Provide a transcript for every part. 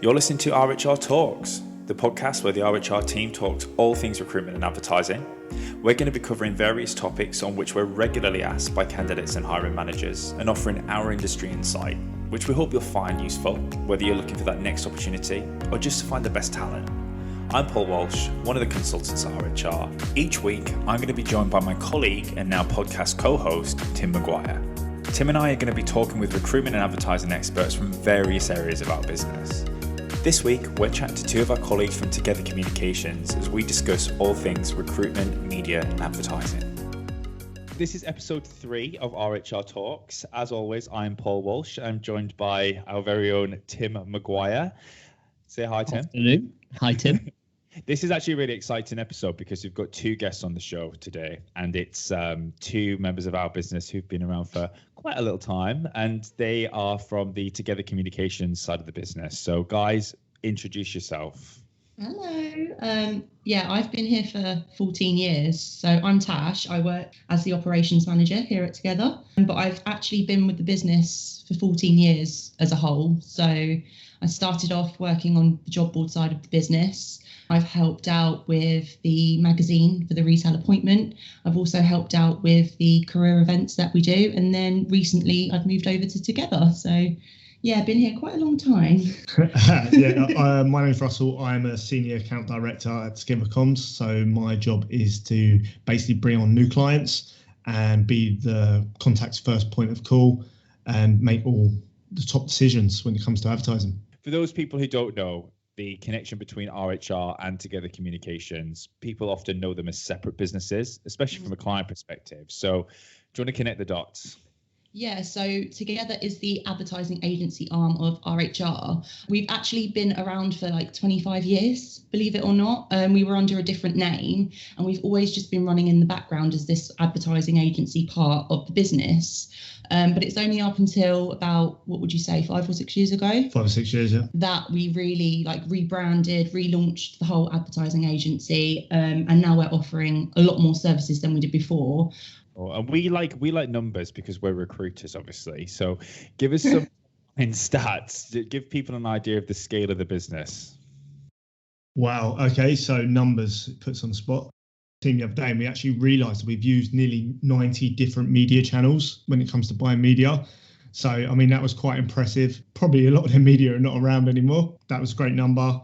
You're listening to RHR Talks, the podcast where the RHR team talks all things recruitment and advertising. We're going to be covering various topics on which we're regularly asked by candidates and hiring managers and offering our industry insight, which we hope you'll find useful, whether you're looking for that next opportunity or just to find the best talent. I'm Paul Walsh, one of the consultants at RHR. Each week, I'm going to be joined by my colleague and now podcast co-host, Tim Maguire. Tim and I are going to be talking with recruitment and advertising experts from various areas of our business. This week, we're chatting to two of our colleagues from Together Communications as we discuss all things recruitment, media, and advertising. This is episode 3 of RHR Talks. As always, I'm Paul Walsh. I'm joined by our very own Tim Maguire. Say hi, Tim. Afternoon. Hi, Tim. This is actually a really exciting episode because we've got 2 guests on the show today, and it's 2 members of our business who've been around for quite a little time, and they are from the Together Communications side of the business. So guys, introduce yourself. Hello. I've been here for 14 years. So I'm Tash. I work as the operations manager here at Together, but I've actually been with the business for 14 years as a whole. So I started off working on the job board side of the business. I've helped out with the magazine for the retail appointment. I've also helped out with the career events that we do. And then recently I've moved over to Together. So yeah, I've been here quite a long time. My name's Russell. I'm a senior account director at Together Comms. So my job is to basically bring on new clients and be the contact's first point of call and make all the top decisions when it comes to advertising. For those people who don't know, the connection between RHR and Together Communications, people often know them as separate businesses, especially from a client perspective. So do you want to connect the dots? Yeah, so Together is the advertising agency arm of RHR. We've actually been around for like 25 years, believe it or not. We were under a different name, and we've always just been running in the background as this advertising agency part of the business. But it's only up until about, what would you say, 5 or 6 years ago? 5 or 6 years, yeah. That we really rebranded, relaunched the whole advertising agency, and now we're offering a lot more services than we did before. And we like numbers because we're recruiters, obviously. So give us some in stats to give people an idea of the scale of the business. Wow. Okay. So numbers puts on the spot. The other day, and we actually realised that we've used nearly 90 different media channels when it comes to buying media. So, I mean, that was quite impressive. Probably a lot of the media are not around anymore. That was a great number.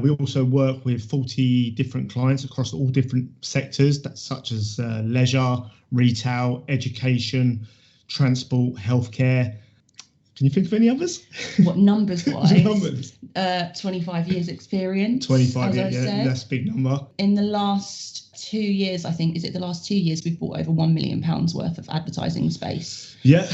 We also work with 40 different clients across all different sectors, that's such as leisure, retail, education, transport, healthcare. Can you think of any others? What numbers-wise? Numbers. 25 years experience. 25 years, yeah, that's a big number. In the last 2 years, I think, is it the last 2 years, we've bought over £1 million worth of advertising space. Yeah.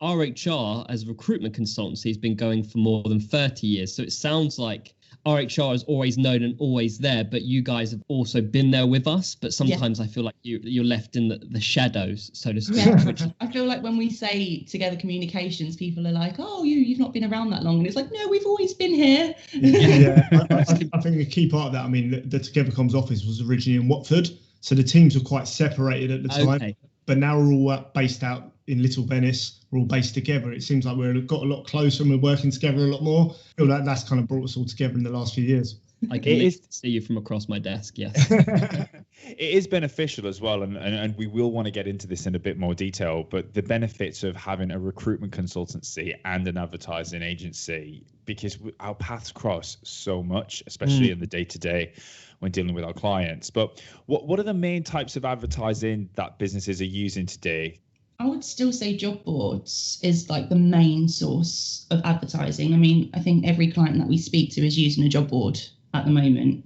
RHR as a recruitment consultancy has been going for more than 30 years. So it sounds like RHR is always known and always there, but you guys have also been there with us. But sometimes I feel like you're left in the shadows, so to speak. Yeah. I feel like when we say Together Communications, people are like, oh, you've not been around that long. And it's like, no, we've always been here. Yeah, I think a key part of that, I mean, the Together Comms office was originally in Watford. So the teams were quite separated at the time. Okay. But now we're all based out in Little Venice. We're all based together. It seems like we've got a lot closer and we're working together a lot more. I feel like that's kind of brought us all together in the last few years. I can see you from across my desk, yes. It is beneficial as well, and we will want to get into this in a bit more detail, but the benefits of having a recruitment consultancy and an advertising agency, because our paths cross so much, especially in the day-to-day when dealing with our clients. But what are the main types of advertising that businesses are using today? I would still say job boards is like the main source of advertising. I mean, I think every client that we speak to is using a job board at the moment.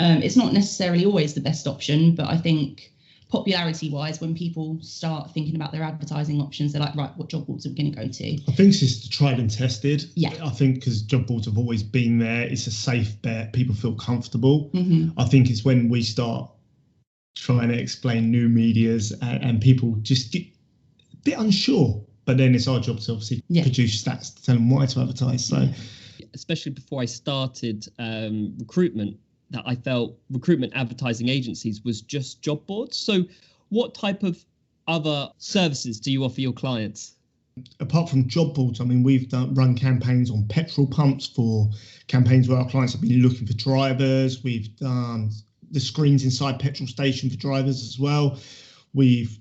It's not necessarily always the best option, but I think popularity wise, when people start thinking about their advertising options, they're like, right, what job boards are we going to go to? I think it's just tried and tested. Yeah. I think because job boards have always been there, it's a safe bet. People feel comfortable. Mm-hmm. I think it's when we start trying to explain new medias and people just get a bit unsure. But then it's our job to obviously produce stats to tell them why to advertise. So, especially before I started recruitment, that I felt recruitment advertising agencies was just job boards. So what type of other services do you offer your clients? Apart from job boards, I mean, we've run campaigns on petrol pumps for campaigns where our clients have been looking for drivers. We've done the screens inside petrol station for drivers as well. We've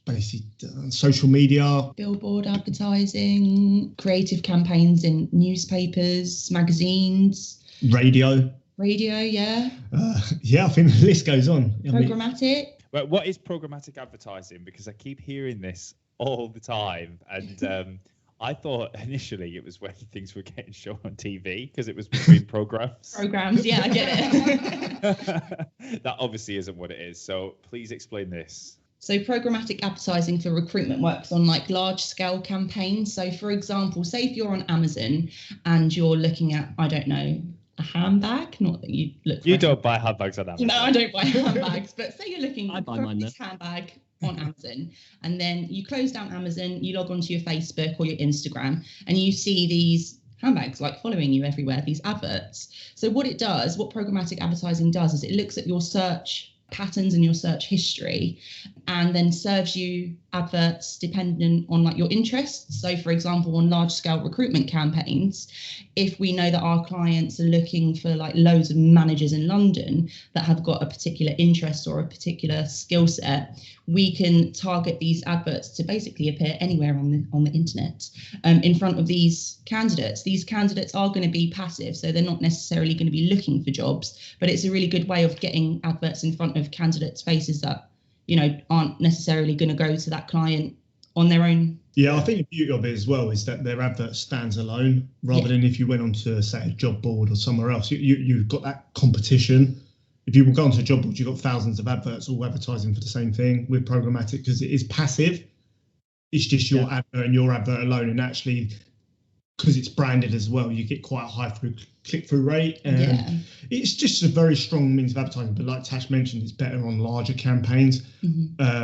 basically done social media, billboard advertising, creative campaigns in newspapers, magazines, radio, yeah. I think the list goes on. Programmatic. But what is programmatic advertising? Because I keep hearing this all the time, and I thought initially it was when things were getting shown on TV because it was between programs. Yeah, I get it. That obviously isn't what it is. So please explain this. So programmatic advertising for recruitment works on like large scale campaigns. So for example, say if you're on Amazon and you're looking at, I don't know, a handbag, not that you look. You don't buy handbags on Amazon. No, I don't buy handbags, but say you're looking for this handbag on Amazon, and then you close down Amazon, you log onto your Facebook or your Instagram, and you see these handbags like following you everywhere, these adverts. So what programmatic advertising does is it looks at your search patterns and your search history and then serves you adverts dependent on like your interests. So for example, on large scale recruitment campaigns, if we know that our clients are looking for like loads of managers in London that have got a particular interest or a particular skill set, we can target these adverts to basically appear anywhere on the internet in front of these candidates. These candidates are going to be passive, so they're not necessarily going to be looking for jobs, but it's a really good way of getting adverts in front of candidates' faces that, you know, aren't necessarily going to go to that client on their own. Yeah, I think the beauty of it as well is that their advert stands alone rather than if you went onto, say, a job board or somewhere else. You've got that competition. If you go onto a job board, you've got thousands of adverts all advertising for the same thing. With programmatic, because it is passive, it's just your advert and your advert alone. And actually, because it's branded as well, you get quite a high click-through rate. And it's just a very strong means of advertising. But like Tash mentioned, it's better on larger campaigns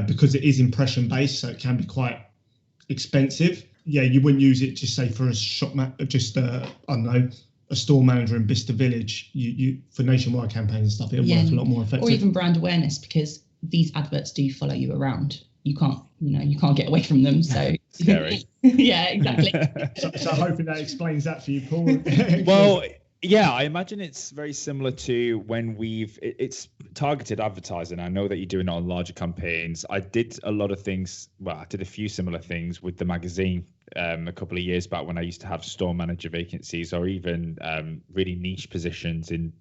because it is impression-based, so it can be quite expensive. Yeah, you wouldn't use it just say for a shop I don't know, a store manager in Bicester Village. You for nationwide campaigns and stuff, it'll work a lot more effective. Or even brand awareness, because these adverts do follow you around. You can't get away from them. So scary. Yeah, exactly. so hoping that explains that for you, Paul. Well, yeah, I imagine it's very similar to when it's targeted advertising. I know that you're doing it on larger campaigns. I did a lot of things. Well, I did a few similar things with the magazine a couple of years back when I used to have store manager vacancies or even really niche positions in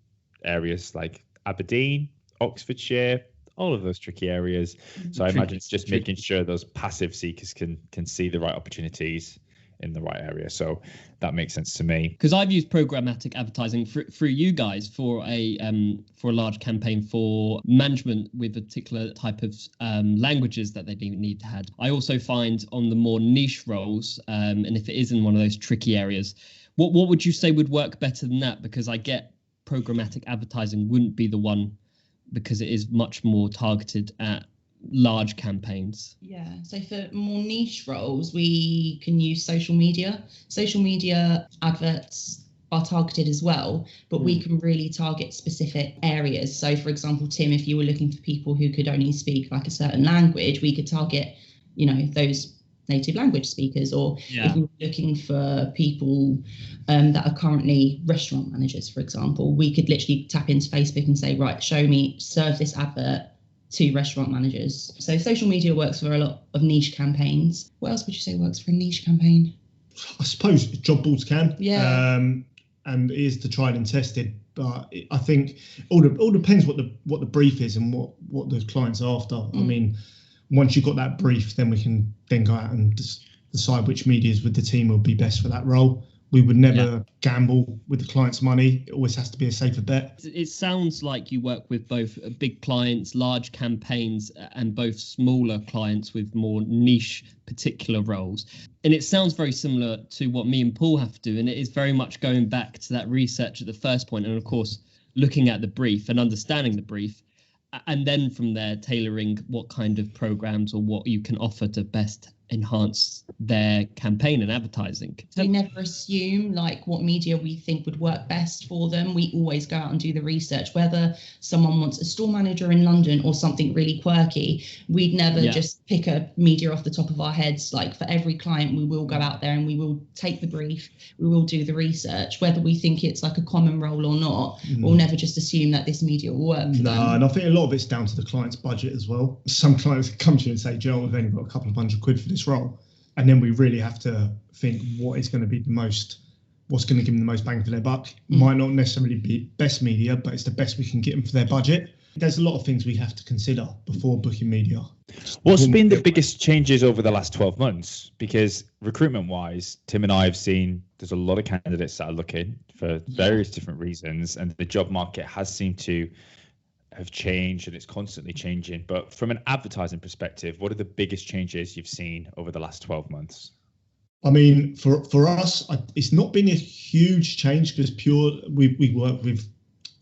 areas like Aberdeen, Oxfordshire, all of those tricky areas. So I imagine it's just making sure those passive seekers can see the right opportunities in the right area. So that makes sense to me. Because I've used programmatic advertising through you guys for a large campaign for management with a particular type of languages that they need to have. I also find on the more niche roles, and if it is in one of those tricky areas, what would you say would work better than that? Because I get programmatic advertising wouldn't be the one because it is much more targeted at large campaigns. Yeah, so for more niche roles, we can use social media. Social media adverts are targeted as well, but we can really target specific areas. So for example, Tim, if you were looking for people who could only speak like a certain language, we could target, those native language speakers. Or if we were looking for people that are currently restaurant managers, for example, we could literally tap into Facebook and say, right, serve this advert to restaurant managers. So social media works for a lot of niche campaigns. What else would you say works for a niche campaign? I suppose job boards can. Yeah. And it is the tried and tested, but I think all depends what the brief is and what the client's after. I mean, once you've got that brief, then we can then go out and decide which medias with the team will be best for that role. We would never gamble with the client's money. It always has to be a safer bet. It sounds like you work with both big clients, large campaigns, and both smaller clients with more niche particular roles. And it sounds very similar to what me and Paul have to do. And it is very much going back to that research at the first point. And of course, looking at the brief and understanding the brief. And then from there, tailoring what kind of programs or what you can offer to best enhance their campaign and advertising. We never assume like what media we think would work best for them. We always go out and do the research, whether someone wants a store manager in London or something really quirky. We'd never just pick a media off the top of our heads. Like for every client, we will go out there and we will take the brief, we will do the research, whether we think it's like a common role or not. We'll never just assume that this media will work for them. And I think a lot of it's down to the client's budget as well. Some clients come to you and say, Joe, we've only got a couple of £100 for this role. And then we really have to think what is going to be what's going to give them the most bang for their buck. Might not necessarily be best media, but it's the best we can get them for their budget. There's a lot of things we have to consider before booking media. What's been the biggest changes over the last 12 months? Because recruitment-wise, Tim and I have seen there's a lot of candidates that are looking for various different reasons, and the job market has seemed to have changed and it's constantly changing. But from an advertising perspective, what are the biggest changes you've seen over the last 12 months? I mean, for us, it's not been a huge change because we work with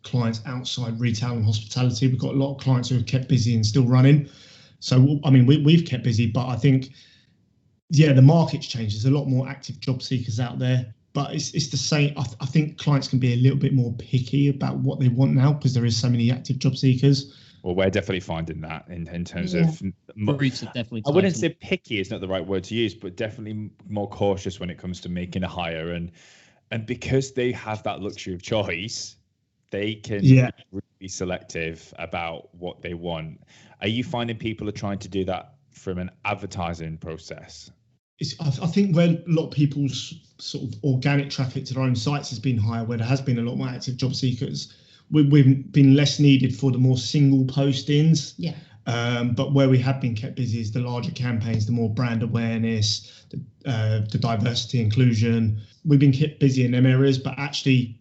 clients outside retail and hospitality. We've got a lot of clients who have kept busy and still running. So, I mean, we've kept busy, but I think, the market's changed. There's a lot more active job seekers out there. But it's the same. I think clients can be a little bit more picky about what they want now because there is so many active job seekers. Well, we're definitely finding that in terms of. Definitely I wouldn't say picky is not the right word to use, but definitely more cautious when it comes to making a hire. And because they have that luxury of choice, they can be selective about what they want. Are you finding people are trying to do that from an advertising process? I think where a lot of people's sort of organic traffic to their own sites has been higher, where there has been a lot more active job seekers, we've been less needed for the more single postings. But where we have been kept busy is the larger campaigns, the more brand awareness, the diversity, inclusion. We've been kept busy in them areas, but actually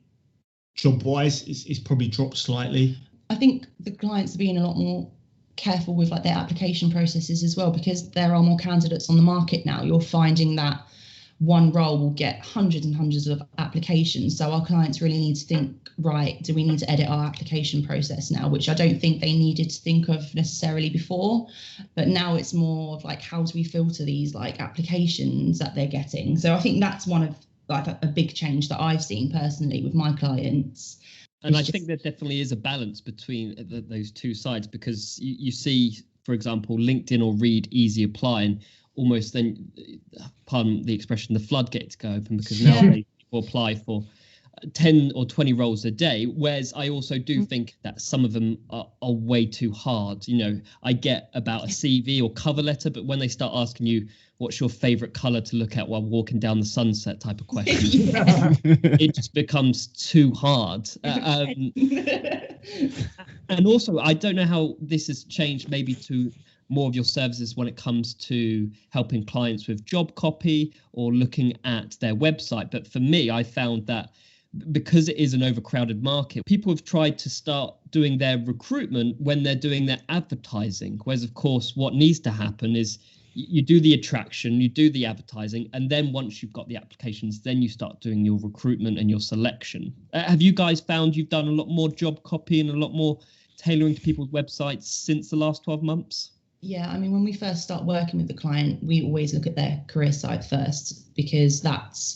job-wise, it's probably dropped slightly. I think the clients are being a lot more careful with like their application processes as well, because there are more candidates on the market now. You're finding that one role will get hundreds and hundreds of applications. So our clients really need to think, right, do we need to edit our application process now? Which I don't think they needed to think of necessarily before. But now it's more of like, how do we filter these like applications that they're getting? So I think that's one of like a big change that I've seen personally with my clients. And I think there definitely is a balance between those two sides, because you see, for example, LinkedIn or Reed Easy Apply, and almost then, pardon the expression, the floodgates go open, because now people apply for 10 or 20 roles a day. Whereas I also do think that some of them are way too hard. You know, I get about a CV or cover letter, but when they start asking you, what's your favorite color to look at while walking down the sunset type of question, it just becomes too hard. And also, I don't know how this has changed maybe to more of your services when it comes to helping clients with job copy or looking at their website. But for me, I found that because it is an overcrowded market, people have tried to start doing their recruitment when they're doing their advertising. Whereas, of course, what needs to happen is you do the attraction, you do the advertising, and then once you've got the applications, then you start doing your recruitment and your selection. Have you guys found you've done a lot more job copy and a lot more tailoring to people's websites since the last 12 months? Yeah, I mean, when we first start working with the client, we always look at their career site first, because that's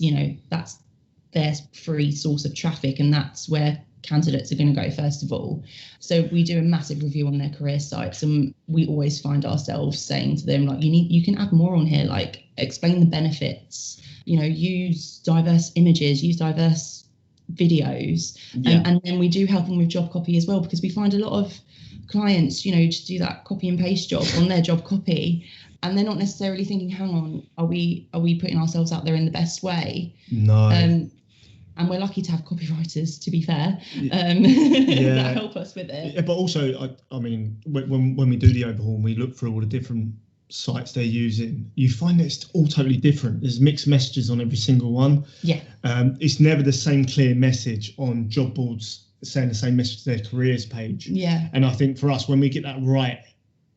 their free source of traffic, and that's where candidates are going to go first of all. So we do a massive review on their career sites, and we always find ourselves saying to them, like, you can add more on here, like explain the benefits, use diverse images, use diverse videos. And then we do help them with job copy as well, because we find a lot of clients, just do that copy and paste job on their job copy, and they're not necessarily thinking, hang on, are we putting ourselves out there in the best way? No. And we're lucky to have copywriters, to be fair, that help us with it. Yeah, but also, I mean, when we do the overhaul and we look through all the different sites they're using, you find that it's all totally different. There's mixed messages on every single one. Yeah. It's never the same clear message on job boards saying the same message to their careers page. Yeah. And I think for us, when we get that right,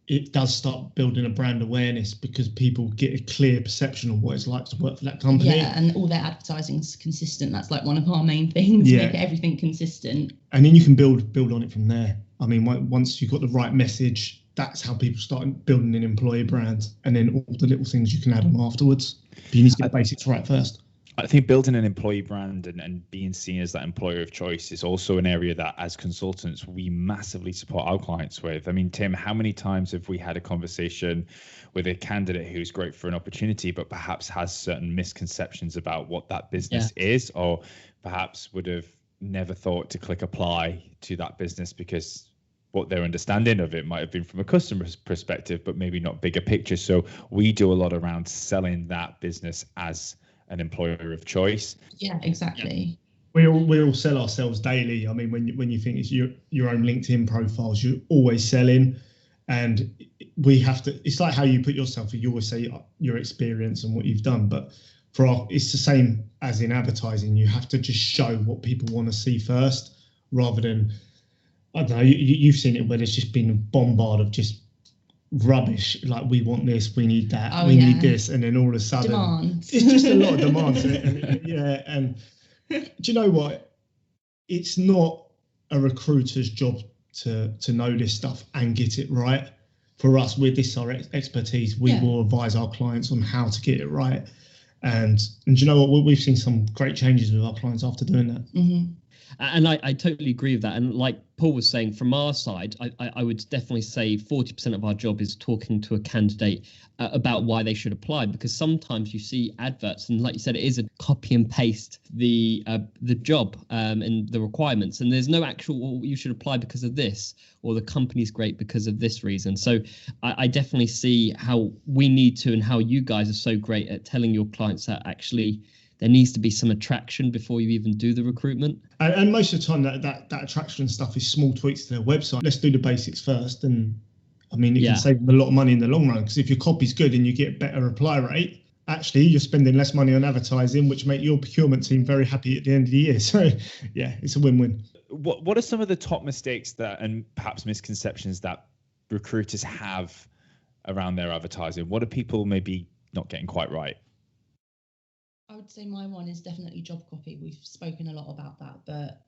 it does start building a brand awareness, because people get a clear perception of what it's like to work for that company. Yeah, and all their advertising is consistent. That's like one of our main things, make everything consistent. And then you can build on it from there. I mean, once you've got the right message, that's how people start building an employer brand, and then all the little things you can add on afterwards. But you need to get the basics right first. I think building an employee brand and being seen as that employer of choice is also an area that as consultants, we massively support our clients with. I mean, Tim, how many times have we had a conversation with a candidate who's great for an opportunity, but perhaps has certain misconceptions about what that business is, or perhaps would have never thought to click apply to that business because what their understanding of it might have been from a customer's perspective, but maybe not bigger picture. So we do a lot around selling that business as an employer of choice. Yeah, exactly. We all sell ourselves daily. I mean, when you think it's your own LinkedIn profiles, you're always selling, and we have to. It's like how you put yourself. You always say your experience and what you've done, but it's the same as in advertising. You have to just show what people want to see first, rather than, I don't know. You've seen it where there's just been a bombard of just rubbish, like we want this, we need that, need this, and then all of a sudden demands. It's just a lot of demands. And do you know what, it's not a recruiter's job to know this stuff and get it right. For us, with this our expertise, we will advise our clients on how to get it right, and do you know what, we've seen some great changes with our clients after doing that. Mm-hmm. And I totally agree with that. And like Paul was saying, from our side, I would definitely say 40% of our job is talking to a candidate about why they should apply, because sometimes you see adverts and, like you said, it is a copy and paste the job and the requirements, and there's no actual, well, you should apply because of this, or the company's great because of this reason. So I definitely see how we need to, and how you guys are so great at telling your clients that actually there needs to be some attraction before you even do the recruitment. And most of the time that attraction stuff is small tweaks to their website. Let's do the basics first. And I mean, it can save them a lot of money in the long run, because if your copy's good and you get better reply rate, actually you're spending less money on advertising, which make your procurement team very happy at the end of the year. So yeah, it's a win-win. What are some of the top mistakes that, and perhaps misconceptions, that recruiters have around their advertising? What are people maybe not getting quite right? I would say my one is definitely job copy. We've spoken a lot about that, but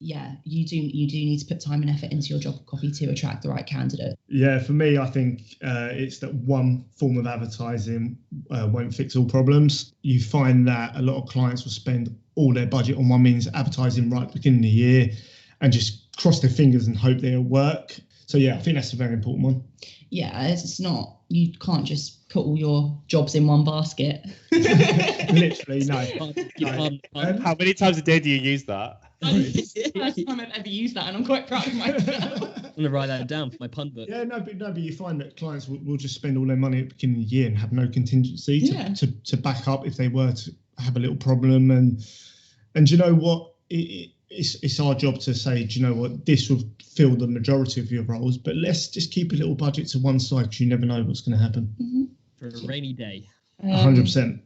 you do need to put time and effort into your job copy to attract the right candidate. Yeah, for me, I think it's that one form of advertising won't fix all problems. You find that a lot of clients will spend all their budget on one means advertising right at the beginning of the year and just cross their fingers and hope they'll work. So yeah, I think that's a very important one. Yeah, it's not, you can't just put all your jobs in one basket. Literally, no. How many times a day do you use that? It's the first time I've ever used that, and I'm quite proud of myself. I'm going to write that down for my pun book. Yeah, but you find that clients will just spend all their money at the beginning of the year and have no contingency to back up if they were to have a little problem. And do you know what? It's our job to say, do you know what, this will fill the majority of your roles, but let's just keep a little budget to one side, because you never know what's going to happen. Mm-hmm. For a rainy day. 100%.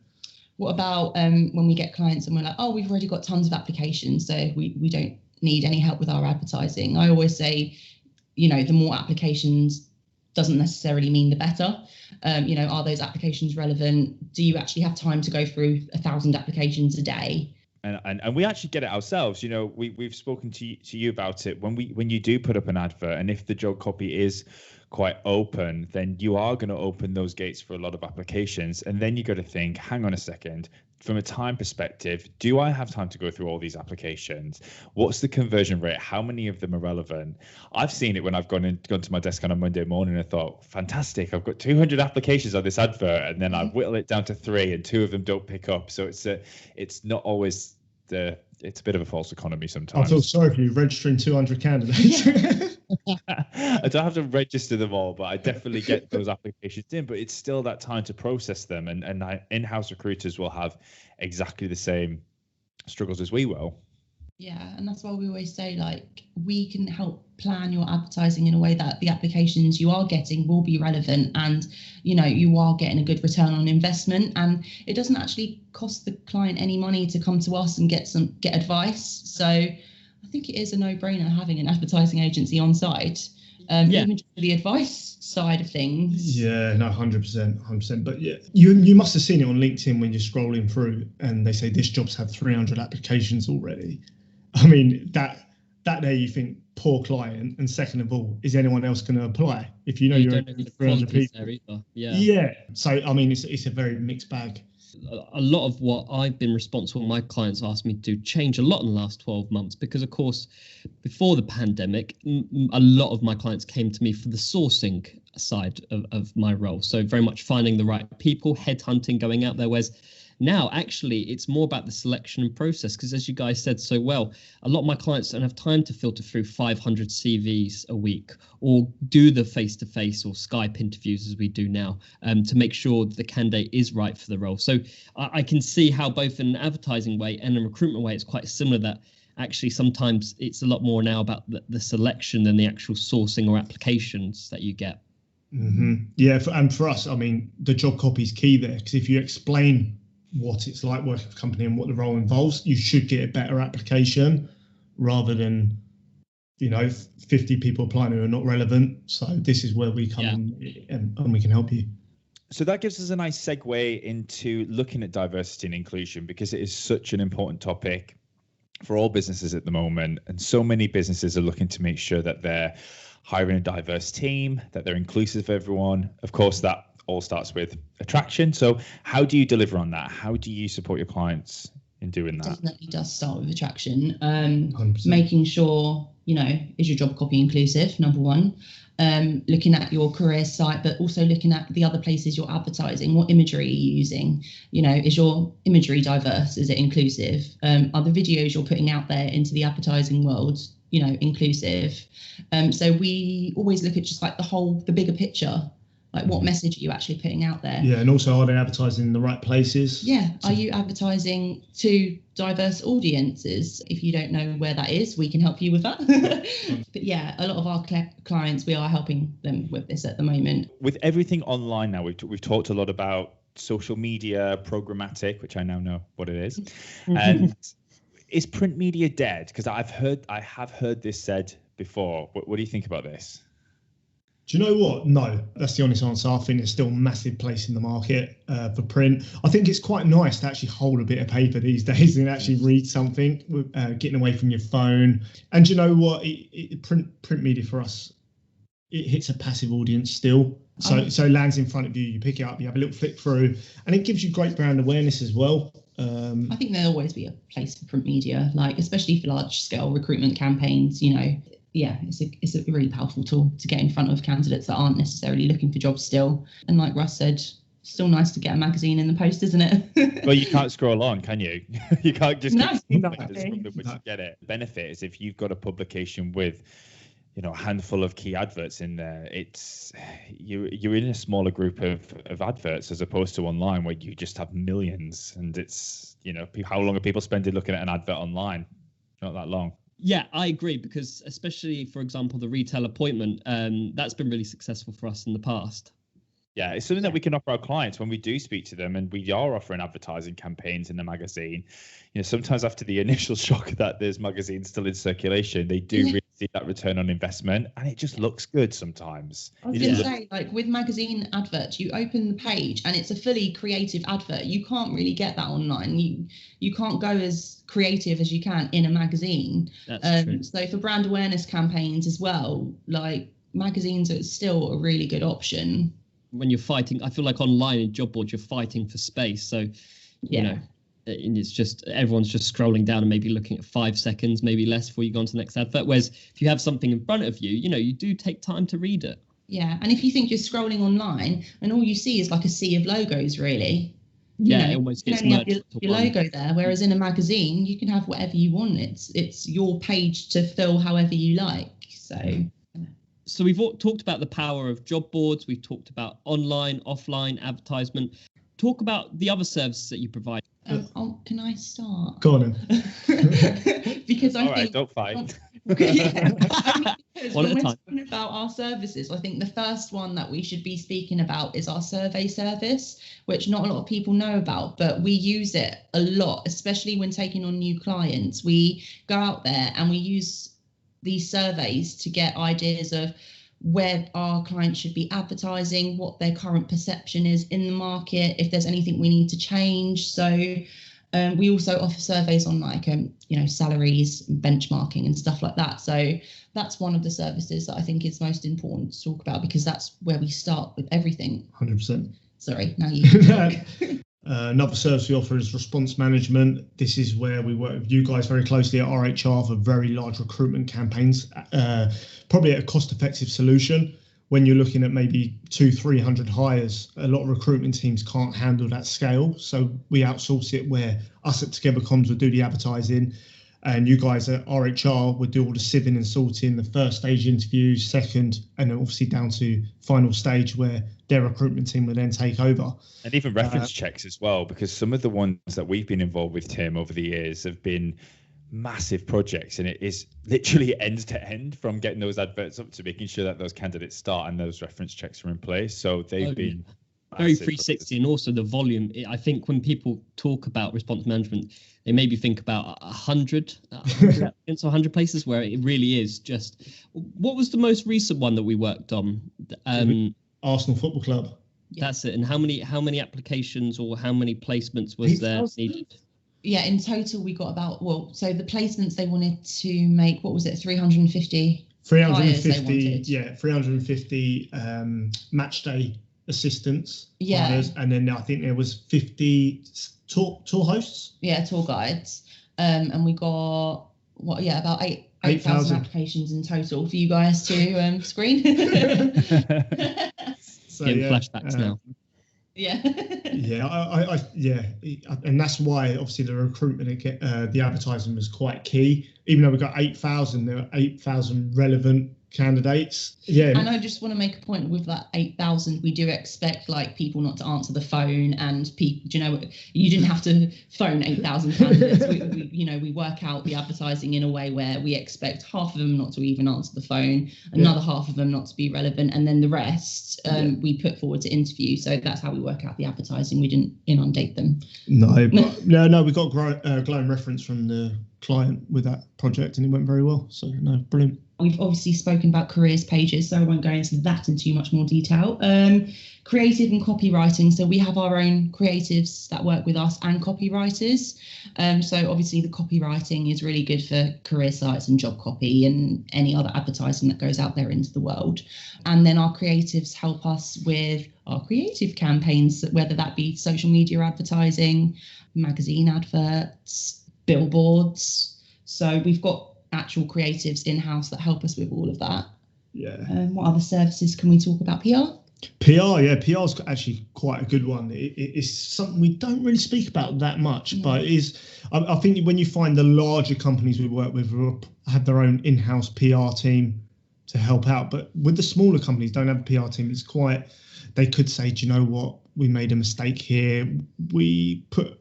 What about when we get clients and we're like, oh, we've already got tons of applications, so we don't need any help with our advertising? I always say, the more applications doesn't necessarily mean the better. Are those applications relevant? Do you actually have time to go through 1,000 applications a day? And we actually get it ourselves. We've spoken to you about it. When you do put up an advert, and if the job copy is quite open, then you are going to open those gates for a lot of applications. And then you got to think, hang on a second, from a time perspective, do I have time to go through all these applications? What's the conversion rate? How many of them are relevant? I've seen it when I've gone to my desk on a Monday morning and thought, fantastic, I've got 200 applications on this advert, and then I whittle it down to 3 and 2 of them don't pick up. So it's not always it's a bit of a false economy sometimes. I feel sorry for you registering 200 candidates. I don't have to register them all, but I definitely get those applications in. But it's still that time to process them, and in-house recruiters will have exactly the same struggles as we will. Yeah, and that's why we always say, we can help plan your advertising in a way that the applications you are getting will be relevant, and you are getting a good return on investment, and it doesn't actually cost the client any money to come to us and get advice. So I think it is a no-brainer having an advertising agency on site, even just for the advice side of things. Yeah, no, 100%. But yeah, you must have seen it on LinkedIn when you're scrolling through and they say this job's had 300 applications already. I mean, that that there you think poor client, and second of all, is anyone else going to apply if you know you you're don't know the 300 quality's people? there either. Yeah. So I mean, it's a very mixed bag. A lot of what I've been responsible, my clients asked me to change a lot in the last 12 months because, of course, before the pandemic, a lot of my clients came to me for the sourcing side of my role. So very much finding the right people, headhunting, going out there. Whereas now, actually, it's more about the selection and process because, as you guys said so well, a lot of my clients don't have time to filter through 500 CVs a week or do the face-to-face or Skype interviews as we do now to make sure that the candidate is right for the role. So I can see how both in an advertising way and a recruitment way, it's quite similar that actually sometimes it's a lot more now about the selection than the actual sourcing or applications that you get. Mm-hmm. Yeah, and for us, I mean, the job copy is key there because if you explain what it's like working for a company and what the role involves, you should get a better application rather than 50 people applying who are not relevant. So this is where we come in and we can help you. So that gives us a nice segue into looking at diversity and inclusion because it is such an important topic for all businesses at the moment, and so many businesses are looking to make sure that they're hiring a diverse team, that they're inclusive of everyone. Of course, that all starts with attraction. So how do you deliver on that? How do you support your clients in doing that? Definitely does start with attraction. Making sure, is your job copy inclusive, number one. Looking at your career site, but also looking at the other places you're advertising. What imagery are you using? Is your imagery diverse? Is it inclusive? Are the videos you're putting out there into the advertising world, inclusive? So we always look at just like the bigger picture. Like what message are you actually putting out there? Yeah, and also are they advertising in the right places? Yeah, are you advertising to diverse audiences? If you don't know where that is, we can help you with that. But yeah, a lot of our clients, we are helping them with this at the moment. With everything online now, we've talked a lot about social media, programmatic, which I now know what it is. And is print media dead? Because I have heard this said before. What do you think about this? Do you know what? No, that's the honest answer. I think there's still a massive place in the market for print. I think it's quite nice to actually hold a bit of paper these days and actually read something, getting away from your phone. And do you know what? Print media for us, it hits a passive audience still. So it lands in front of you, you pick it up, you have a little flick through, and it gives you great brand awareness as well. I think there'll always be a place for print media, like especially for large scale recruitment campaigns, Yeah, it's a really powerful tool to get in front of candidates that aren't necessarily looking for jobs still. And like Russ said, still nice to get a magazine in the post, isn't it? Well, you can't scroll on, can you? You can't just No. get it. Benefit is if you've got a publication with, a handful of key adverts in there, it's you're in a smaller group of adverts as opposed to online where you just have millions. And it's, how long are people spending looking at an advert online? Not that long. Yeah, I agree, because especially, for example, the retail appointment, that's been really successful for us in the past. Yeah, it's something that we can offer our clients when we do speak to them, and we are offering advertising campaigns in the magazine. Sometimes after the initial shock that there's magazines still in circulation, they do really see that return on investment, and it just looks good sometimes. I was going to say, like with magazine adverts, you open the page and it's a fully creative advert. You can't really get that online. You can't go as creative as you can in a magazine. That's true. So for brand awareness campaigns as well, like magazines are still a really good option. When you're fighting, I feel like online in job boards, you're fighting for space. So, and it's just everyone's just scrolling down and maybe looking at 5 seconds, maybe less before you go on to the next advert. Whereas if you have something in front of you, you do take time to read it. Yeah. And if you think you're scrolling online and all you see is like a sea of logos, really. It almost gets merged into your logo there. Whereas in a magazine, you can have whatever you want. It's your page to fill however you like. So we've talked about the power of job boards. We've talked about online, offline advertisement. Talk about the other services that you provide. Can I start? Go on then. Because I think... All right, don't fight. Because when we're talking about our services, I think the first one that we should be speaking about is our survey service, which not a lot of people know about, but we use it a lot, especially when taking on new clients. We go out there and we use these surveys to get ideas of where our clients should be advertising, what their current perception is in the market, if there's anything we need to change. So We also offer surveys on salaries, benchmarking and stuff like that. So that's one of the services that I think is most important to talk about, because that's where we start with everything. 100%. Sorry, now you. Another service we offer is response management. This is where we work with you guys very closely at RHR for very large recruitment campaigns, probably a cost-effective solution. When you're looking at maybe 200-300 hires, a lot of recruitment teams can't handle that scale. So we outsource it, where us at Together Comms would do the advertising, and you guys at RHR would do all the sieving and sorting, the first stage interviews, second, and then obviously down to final stage where their recruitment team would then take over. And even reference checks as well, because some of the ones that we've been involved with, Tim, over the years have been massive projects, and it is literally end to end, from getting those adverts up to making sure that those candidates start and those reference checks are in place. So they've been very 360, and also the volume. I think when people talk about response management, they maybe think about 100 applicants or 100 places, where it really is just. What was the most recent one that we worked on? Arsenal Football Club. That's it. And how many applications or how many placements was there needed? Yeah, in total we got about, so the placements they wanted to make, what was it, 350? 350, 350 match day assistants, hires, and then I think there was 50 tour hosts. Yeah, tour guides. And we got about 8,000 applications in total for you guys to screen. So, getting flashbacks now. Yeah. And that's why obviously the recruitment, the advertising was quite key. Even though we got 8,000, there were 8,000 relevant candidates. Yeah. And I just want to make a point with that 8,000. We do expect people not to answer the phone, and people, you didn't have to phone 8,000 candidates. we work out the advertising in a way where we expect half of them not to even answer the phone, another half of them not to be relevant, and then the rest we put forward to interview. So that's how we work out the advertising. We didn't inundate them. No, we got glowing reference from the client with that project, and it went very well. So brilliant. We've obviously spoken about careers pages, so I won't go into that in too much more detail. Creative and copywriting. So we have our own creatives that work with us and copywriters. So obviously the copywriting is really good for career sites and job copy and any other advertising that goes out there into the world. And then our creatives help us with our creative campaigns, whether that be social media advertising, magazine adverts, billboards. So we've got actual creatives in-house that help us with all of that. Yeah. What other services can we talk about? PR's actually quite a good one. It's something we don't really speak about that much, but it is. I think when you find the larger companies we work with who have their own in-house PR team to help out, but with the smaller companies don't have a PR team, it's quite. They could say, do you know what? We made a mistake here. We put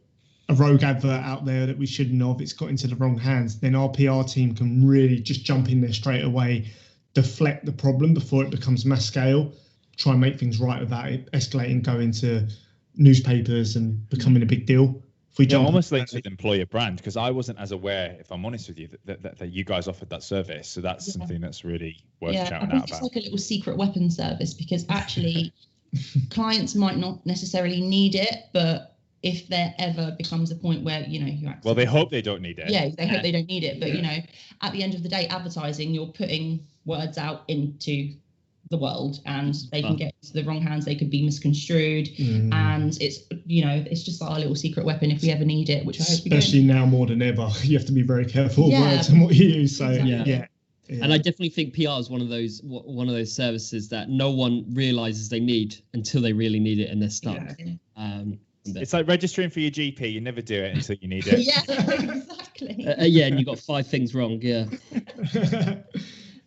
a rogue advert out there that we shouldn't have, it's got into the wrong hands. Then our PR team can really just jump in there straight away, deflect the problem before it becomes mass scale, try and make things right without it escalating, going to newspapers and becoming a big deal. If we almost links with employer brand, because I wasn't as aware, if I'm honest with you, that you guys offered that service. So that's something that's really worth shouting out about. It's like a little secret weapon service, because actually clients might not necessarily need it, but if there ever becomes a point where they hope they don't need it. Yeah, they hope they don't need it. But at the end of the day, advertising, you're putting words out into the world, and they can get into the wrong hands. They could be misconstrued, and it's just like our little secret weapon if we ever need it. Which I hope we do. Especially now more than ever, you have to be very careful of words and what you use. So exactly. Yeah. And I definitely think PR is one of those services that no one realizes they need until they really need it and they're stuck. Yeah. It's like registering for your GP. You never do it until you need it. Yeah, exactly. And you got 5 things wrong. Yeah.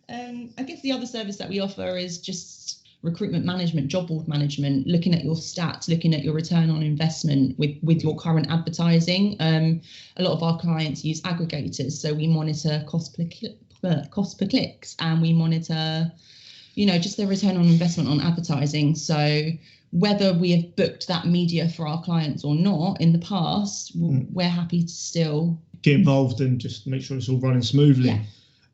I guess the other service that we offer is just recruitment management, job board management, looking at your stats, looking at your return on investment with your current advertising. A lot of our clients use aggregators, so we monitor cost per clicks, and we monitor, just the return on investment on advertising. So whether we have booked that media for our clients or not in the past, we're happy to still get involved and just make sure it's all running smoothly. Yeah.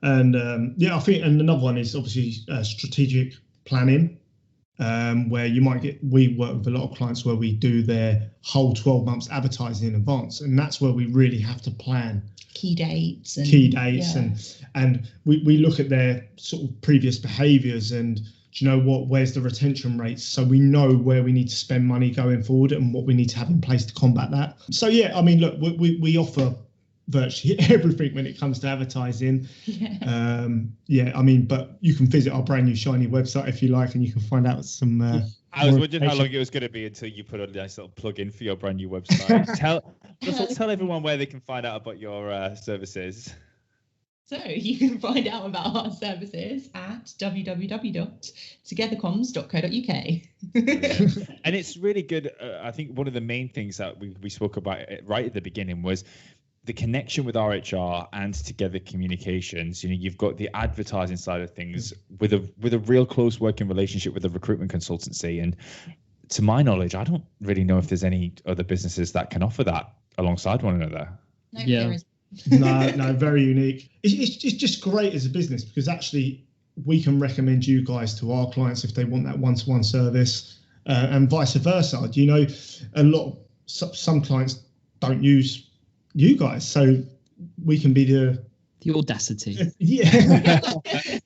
And I think, and another one is obviously strategic planning. where you might get, we work with a lot of clients where we do their whole 12 months advertising in advance, and that's where we really have to plan key dates and we look at their sort of previous behaviors, and do you know what, where's the retention rates, so we know where we need to spend money going forward and what we need to have in place to combat that. So yeah, I mean, look, we offer virtually everything when it comes to advertising. I mean, but you can visit our brand new shiny website if you like, and you can find out some I was wondering how long it was going to be until you put a nice little plug in for your brand new website. tell everyone where they can find out about your services. So you can find out about our services at www.togethercoms.co.uk. And it's really good. I think one of the main things that we spoke about right at the beginning was the connection with RHR and Together Communications. You know, you've got the advertising side of things with a real close working relationship with the recruitment consultancy. And to my knowledge, I don't really know if there's any other businesses that can offer that alongside one another. No, there is. No, very unique. It's just great as a business, because actually we can recommend you guys to our clients if they want that one-to-one service, and vice versa. You know, some clients don't use you guys, so we can be the audacity.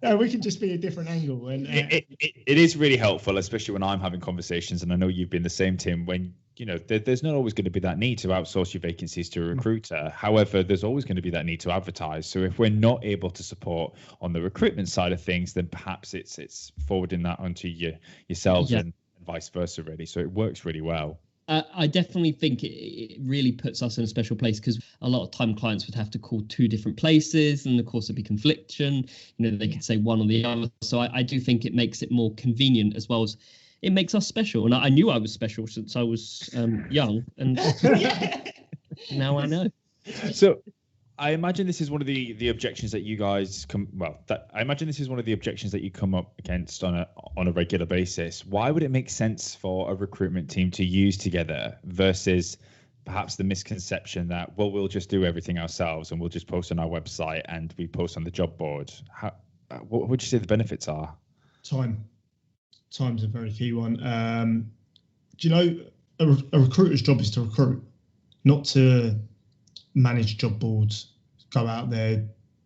No, we can just be a different angle, and it is really helpful, especially when I'm having conversations, and I know you've been the same, Tim, when you know there's not always going to be that need to outsource your vacancies to a recruiter. However, there's always going to be that need to advertise. So if we're not able to support on the recruitment side of things, then perhaps it's forwarding that onto yourselves and vice versa, really. So it works really well. I definitely think it really puts us in a special place, because a lot of time clients would have to call two different places, and of course there'd be confliction. You know, they could say one or the other. So I do think it makes it more convenient, as well as it makes us special. And I knew I was special since I was young, and now I know. So I imagine this is one of the objections that you guys I imagine this is one of the objections that you come up against on a regular basis. Why would it make sense for a recruitment team to use Together versus perhaps the misconception that, well, we'll just do everything ourselves and we'll just post on our website and we post on the job board? What would you say the benefits are? Time's a very key one. Do you know, a recruiter's job is to recruit, not to manage job boards, go out there,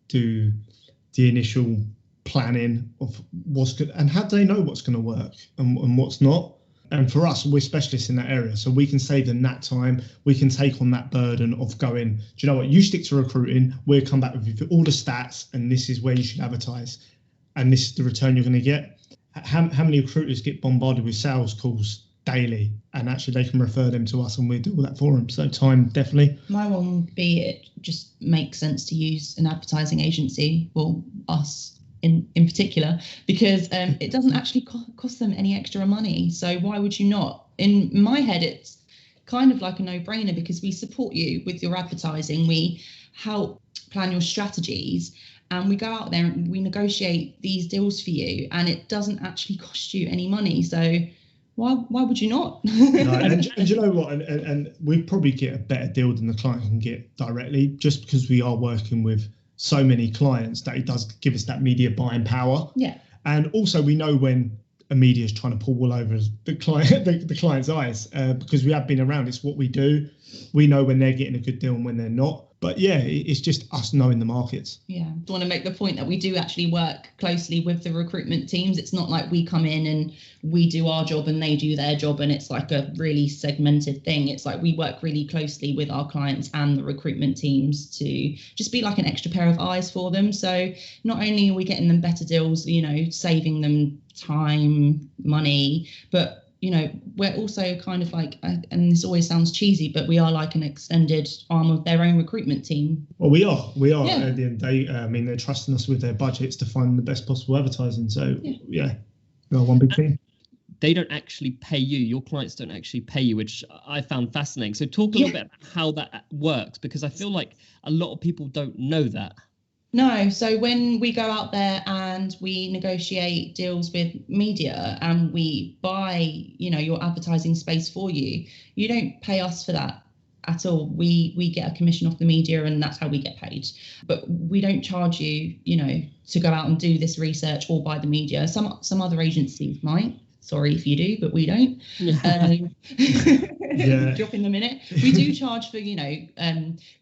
do the initial planning of what's good, and how do they know what's going to work and what's not. And for us, we're specialists in that area, so we can save them that time. We can take on that burden of going, do you know what, you stick to recruiting, we'll come back with you for all the stats, and this is where you should advertise, and this is the return you're going to get. How many recruiters get bombarded with sales calls daily, and actually they can refer them to us and we do all that for them? So time, definitely. My one would be, it just makes sense to use an advertising agency, well, us in particular, because it doesn't actually cost them any extra money. So why would you not? In my head, it's kind of like a no-brainer, because we support you with your advertising, we help plan your strategies, and we go out there and we negotiate these deals for you, and it doesn't actually cost you any money. So why would you not? No, and you know what? And we'd probably get a better deal than the client can get directly, just because we are working with so many clients that it does give us that media buying power. Yeah. And also we know when a media is trying to pull wool over the client's eyes, because we have been around. It's what we do. We know when they're getting a good deal and when they're not. But yeah, it's just us knowing the markets. Yeah, I want to make the point that we do actually work closely with the recruitment teams. It's not like we come in and we do our job and they do their job and it's like a really segmented thing. It's like we work really closely with our clients and the recruitment teams to just be like an extra pair of eyes for them. So not only are we getting them better deals, you know, saving them time, money, but you know, we're also kind of like, and this always sounds cheesy, but we are like an extended arm of their own recruitment team. Well, we are yeah. At the end of the day. I mean, they're trusting us with their budgets to find the best possible advertising. So yeah, we are one big team. They don't actually pay you. Your clients don't actually pay you, which I found fascinating. So talk a little bit about how that works, because I feel like a lot of people don't know that. No, so when we go out there and we negotiate deals with media and we buy, you know, your advertising space for you, you don't pay us for that at all. We get a commission off the media and that's how we get paid. But we don't charge you, you know, to go out and do this research or buy the media. Some other agencies might. Sorry if you do, but we don't. Dropping them in it. We do charge for,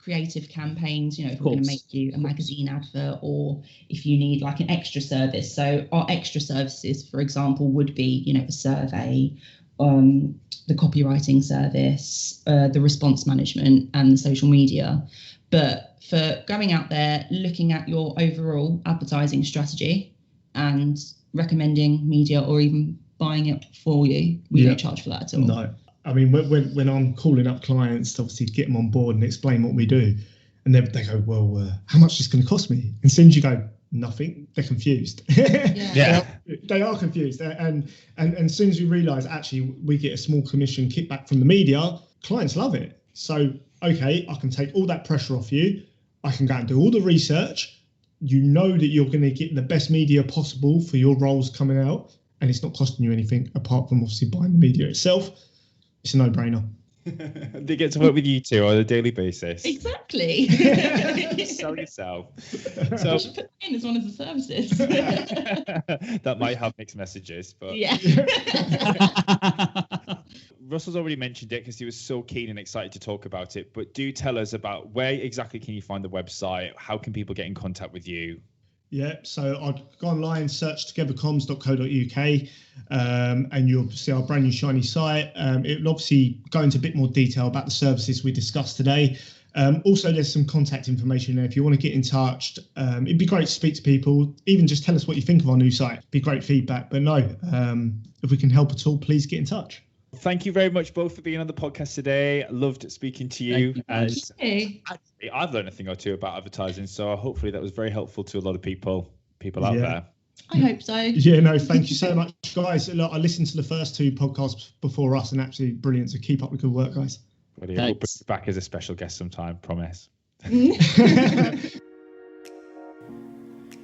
creative campaigns, if we're going to make you a magazine advert, or if you need like an extra service. So our extra services, for example, would be, a survey, the copywriting service, the response management and the social media. But for going out there, looking at your overall advertising strategy and recommending media or even buying it for you, we don't charge for that at all. No. I mean, when I'm calling up clients to obviously get them on board and explain what we do, and they go, well, how much is it going to cost me? And as soon as you go, nothing, they're confused. They are confused. And as soon as we realise, actually, we get a small commission kickback from the media, clients love it. So, okay, I can take all that pressure off you. I can go and do all the research. You know that you're going to get the best media possible for your roles coming out, and it's not costing you anything apart from obviously buying the media itself. It's a no-brainer. They get to work with you two on a daily basis. Exactly. Sell yourself. So you should put that in as one of the services. That might have mixed messages, but yeah. Russell's already mentioned it because he was so keen and excited to talk about it. But do tell us about where exactly can you find the website? How can people get in contact with you? Yeah, so I'd go online, search togethercoms.co.uk, and you'll see our brand new shiny site. It'll obviously go into a bit more detail about the services we discussed today. Also, there's some contact information there if you want to get in touch. It'd be great to speak to people, even just tell us what you think of our new site. It'd be great feedback. But no, if we can help at all, please get in touch. Thank you very much both for being on the podcast today. I loved speaking to you. I've learned a thing or two about advertising, so hopefully that was very helpful to a lot of people out there. I hope so. Yeah, no, thank you so much, guys. Look, I listened to the first two podcasts before us and absolutely brilliant. So keep up the good work, guys. We'll bring you back as a special guest sometime, promise.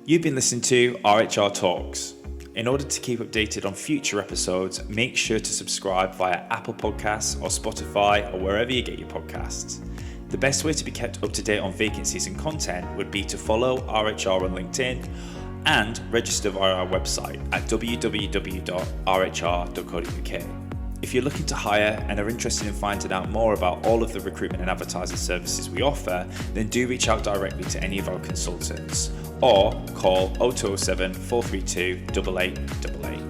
You've been listening to RHR Talks. In order to keep updated on future episodes, make sure to subscribe via Apple Podcasts or Spotify or wherever you get your podcasts. The best way to be kept up to date on vacancies and content would be to follow RHR on LinkedIn and register via our website at www.rhr.co.uk. If you're looking to hire and are interested in finding out more about all of the recruitment and advertising services we offer, then do reach out directly to any of our consultants or call 0207 432 8888.